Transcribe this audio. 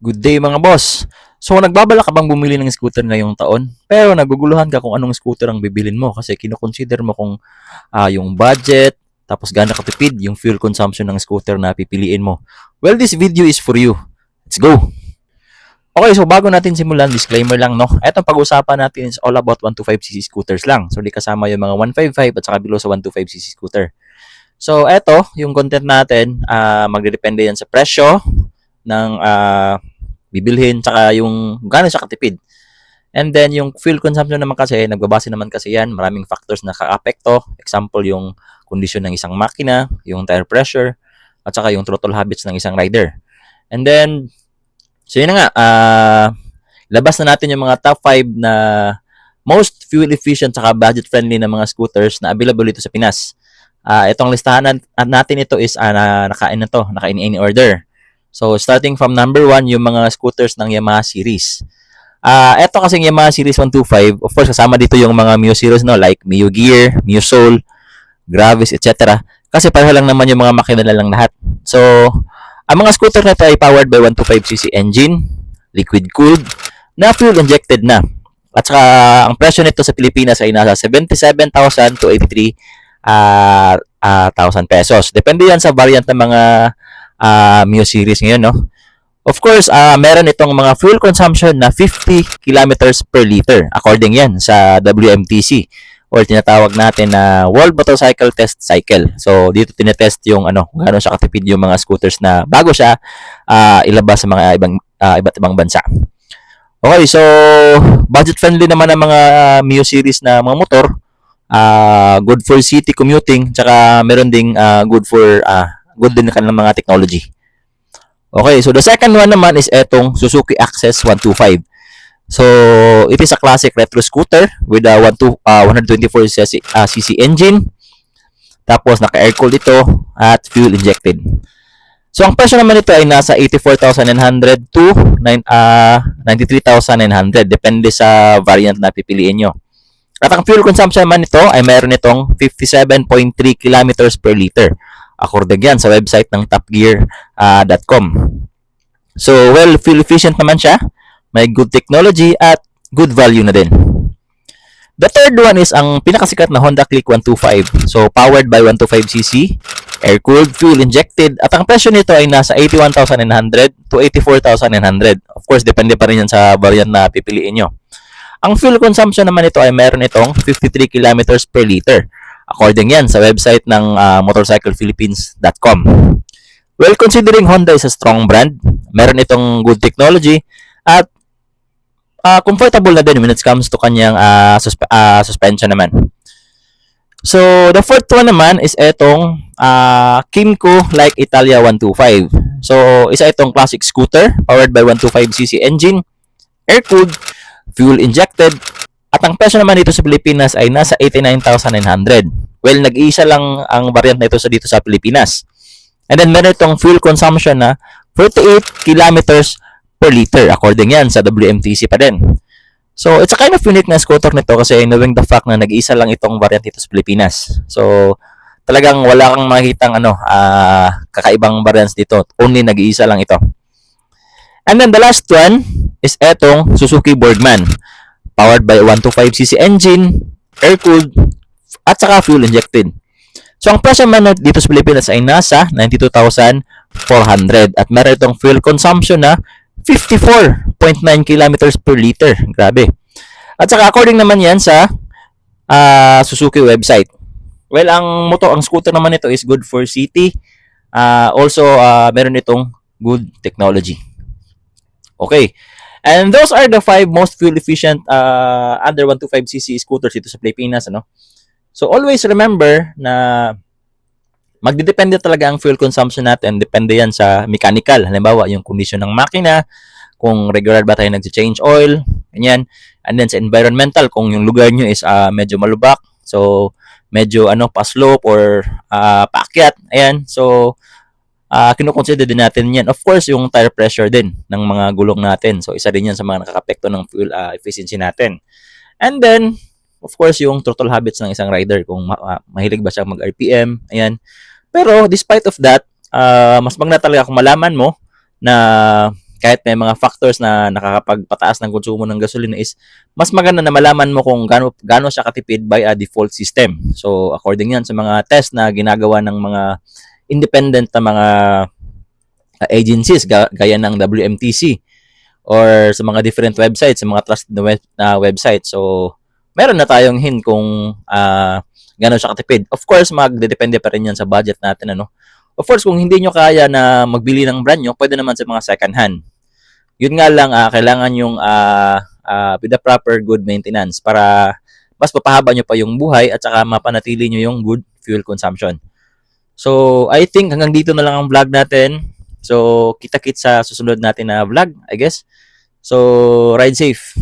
Good day mga boss! So nagbabala ka bang bumili ng scooter ngayong taon? Pero naguguluhan ka kung anong scooter ang bibilin mo kasi kinoconsider mo kung yung budget, tapos gaano katipid yung fuel consumption ng scooter na pipiliin mo. Well, this video is for you. Let's go! Okay, so bago natin simulan, disclaimer lang, no? Etong pag-usapan natin is all about 125cc scooters lang. So, di kasama yung mga 155 at saka below sa 125cc scooter. So, eto, yung content natin, magdedepende yan sa presyo ng bibilhin, tsaka yung gaano siya katipid. And then, yung fuel consumption naman kasi, nagbabase naman kasi yan, maraming factors na ka-apekto. Example, yung kondisyon ng isang makina, yung tire pressure, at saka yung throttle habits ng isang rider. And then, so yun na nga, labas na natin yung mga top 5 na most fuel efficient saka budget friendly na mga scooters na available dito sa Pinas. Itong listahan natin ito is naka in order. So starting from number 1, yung mga scooters ng Yamaha series. Ito kasing Yamaha series 125, of course kasama dito yung mga Mio series, no, like Mio Gear, Mio Soul, Gravis, etc. Kasi pareho lang naman yung mga makina na lang lahat. So ang mga scooter na ito ay powered by 125cc engine, liquid cooled, na fuel injected na. At saka ang presyo nito sa Pilipinas ay nasa 77,000 to 83,000 pesos. Depende yan sa variant ng mga Mio series ngayon, no? Of course, meron itong mga fuel consumption na 50 kilometers per liter according yan sa WMTC or tinatawag natin na World Motorcycle Test Cycle. So, dito tinetest yung kung gaano siya katipid yung mga scooters na bago siya ilabas sa mga iba't ibang bansa. Okay, so budget friendly naman ang mga Mio series na mga motor. Good for city commuting, tsaka meron ding good din kanilang mga technology. Okay, so the second one naman is etong Suzuki Access 125. So, it is a classic retro scooter with a 124cc engine. Tapos, naka-air-cooled ito at fuel-injected. So, ang presyo naman ito ay nasa 84,900 to 93,900. Depende sa variant na pipiliin nyo. At ang fuel consumption naman ito ay mayroon itong 57.3 kilometers per liter. According yan sa website ng topgear.com. So, well, fuel efficient naman siya. May good technology at good value na din. The third one is ang pinakasikat na Honda Click 125. So, powered by 125cc, air-cooled, fuel-injected, at ang presyo nito ay nasa 81,900 to 84,900. Of course, depende pa rin yan sa variant na pipiliin nyo. Ang fuel consumption naman ito ay meron itong 53 kilometers per liter. According yan sa website ng motorcyclephilippines.com. Well, considering Honda is a strong brand, meron itong good technology at comfortable na din when it comes to kanyang suspension naman. So, the fourth one naman is etong Kymco Like Italia 125. So, isa itong classic scooter powered by 125cc engine, air-cooled, fuel-injected, at ang presyo naman dito sa Pilipinas ay nasa 89,900. Well, nag-iisa lang ang variant na ito dito sa Pilipinas. And then, meron itong fuel consumption na 48 kilometers per liter. According yan sa WMTC pa din. So, it's a kind of unique na scooter nito kasi knowing the fact na nag-iisa lang itong variant dito sa Pilipinas. So, talagang wala kang makikitang kakaibang variants dito. Only nag-iisa lang ito. And then the last one is etong Suzuki Boardman. Powered by 125cc engine, air-cooled, at saka fuel-injected. So, ang presyo naman dito sa Pilipinas ay nasa 92,400 at meron itong fuel consumption na 54.9 kilometers per liter. Grabe. At saka according naman yan sa Suzuki website. Well, ang scooter naman ito is good for city. Also, meron itong good technology. Okay. And those are the 5 most fuel efficient under 125cc scooters dito sa Pilipinas, So always remember na magdedepende talaga ang fuel consumption natin, depende yan sa mechanical. Halimbawa, yung kondisyon ng makina, kung regular ba tayo nag-change oil, ganyan. And then sa environmental, kung yung lugar nyo is medyo malubak, so medyo pa-slope or paakyat, ayan. So kinukonsider din natin yan. Of course, yung tire pressure din ng mga gulong natin. So isa din yan sa mga nakakapekto ng fuel efficiency natin. And then, of course, yung throttle habits ng isang rider, kung mahilig ba siyang mag-RPM, ayan. Pero despite of that, mas maganda talaga kung malaman mo na kahit may mga factors na nakakapagpataas ng konsumo ng gasolina is mas maganda na malaman mo kung gaano siya katipid by a default system. So according yan sa mga test na ginagawa ng mga independent na mga agencies gaya ng WMTC or sa mga different websites, sa mga trusted na website. So meron na tayong hint kung gano'n siya katipid. Of course, magdedepende pa rin yan sa budget natin. Ano? Of course, kung hindi nyo kaya na magbili ng brand nyo, pwede naman sa mga second hand. Yun nga lang, kailangan yung with the proper good maintenance para mas papahaba nyo pa yung buhay at saka mapanatili nyo yung good fuel consumption. So, I think hanggang dito na lang ang vlog natin. So, kita-kits sa susunod natin na vlog, I guess. So, ride safe.